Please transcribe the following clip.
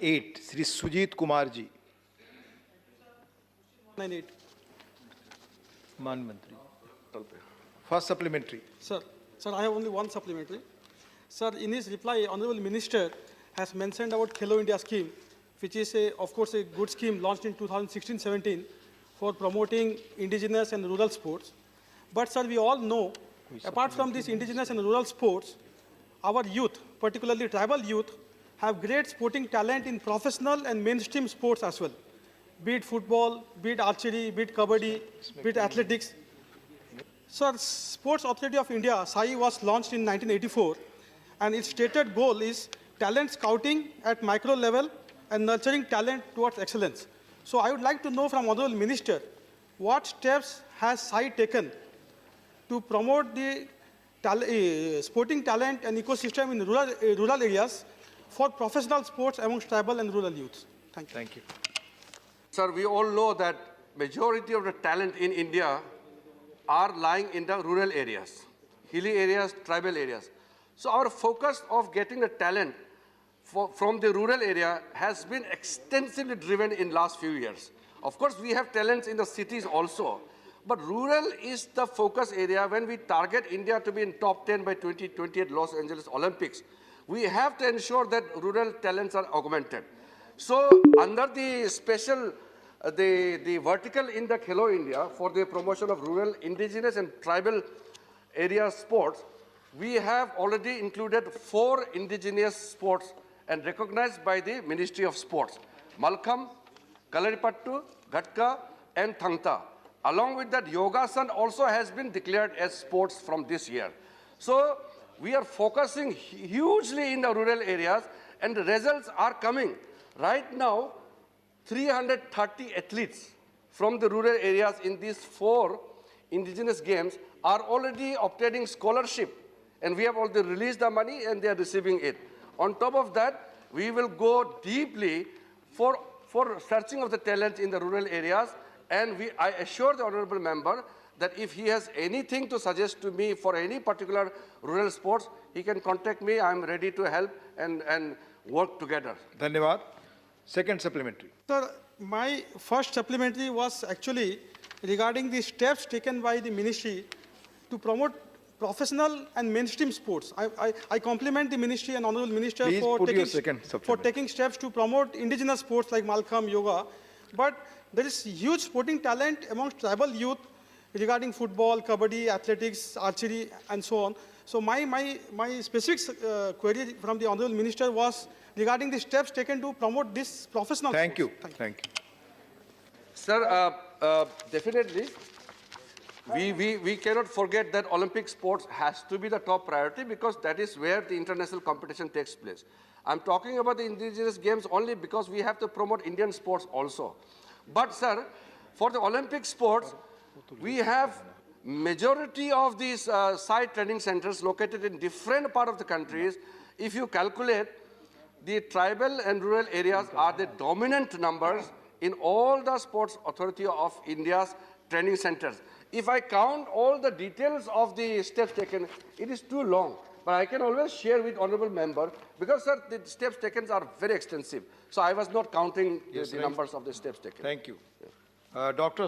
198, Sri Sujit Kumar ji. 198. Man Mantri. First supplementary. Sir, I have only one supplementary. Sir, in his reply, Honorable Minister has mentioned about Khelo India scheme, which is, of course, a good scheme launched in 2016-17 for promoting indigenous and rural sports. But, sir, we all know, apart from these indigenous and rural sports, our youth, particularly tribal youth, have great sporting talent in professional and mainstream sports as well. Be it football, be it archery, be it kabaddi, be it athletics. Sir, Sports Authority of India, SAI, was launched in 1984, and its stated goal is talent scouting at micro level and nurturing talent towards excellence. So I would like to know from Honorable Minister, what steps has SAI taken to promote the sporting talent and ecosystem in rural areas for professional sports amongst tribal and rural youths? Thank you. Thank you. Sir, we all know that majority of the talent in India are lying in the rural areas, hilly areas, tribal areas. So our focus of getting the talent from the rural area has been extensively driven in last few years. Of course, we have talents in the cities also, but rural is the focus area. When we target India to be in top 10 by 2020 at Los Angeles Olympics, we have to ensure that rural talents are augmented. So under the special, the vertical in the Khelo India for the promotion of rural, indigenous and tribal area sports, we have already included 4 indigenous sports and recognized by the Ministry of Sports: Malkham, Kalaripattu, Ghatka and Thangta. Along with that, Yogasan also has been declared as sports from this year. So we are focusing hugely in the rural areas and the results are coming. Right now, 330 athletes from the rural areas in these 4 indigenous games are already obtaining scholarship, and we have already released the money and they are receiving it. On top of that, we will go deeply for searching of the talent in the rural areas, and I assure the honorable member that if he has anything to suggest to me for any particular rural sports, he can contact me. I am ready to help and work together. Dhanyavad. Second supplementary. Sir, my first supplementary was actually regarding the steps taken by the ministry to promote professional and mainstream sports. I compliment the ministry and honorable minister for taking steps to promote indigenous sports like Malkham, yoga. But there is huge sporting talent amongst tribal youth regarding football, kabaddi, athletics, archery, and so on. So my specific query from the honorable minister was regarding the steps taken to promote this professional Thank sports. you. Thank you. Sir, definitely, we cannot forget that Olympic sports has to be the top priority because that is where the international competition takes place. I'm talking about the indigenous games only because we have to promote Indian sports also. But sir, for the Olympic sports, we have majority of these site training centers located in different parts of the countries. If you calculate, the tribal and rural areas are the dominant numbers in all the Sports Authority of India's training centers. If I count all the details of the steps taken, it is too long. But I can always share with honorable member because, sir, the steps taken are very extensive. So I was not counting the numbers of the steps taken. Thank you. Dr.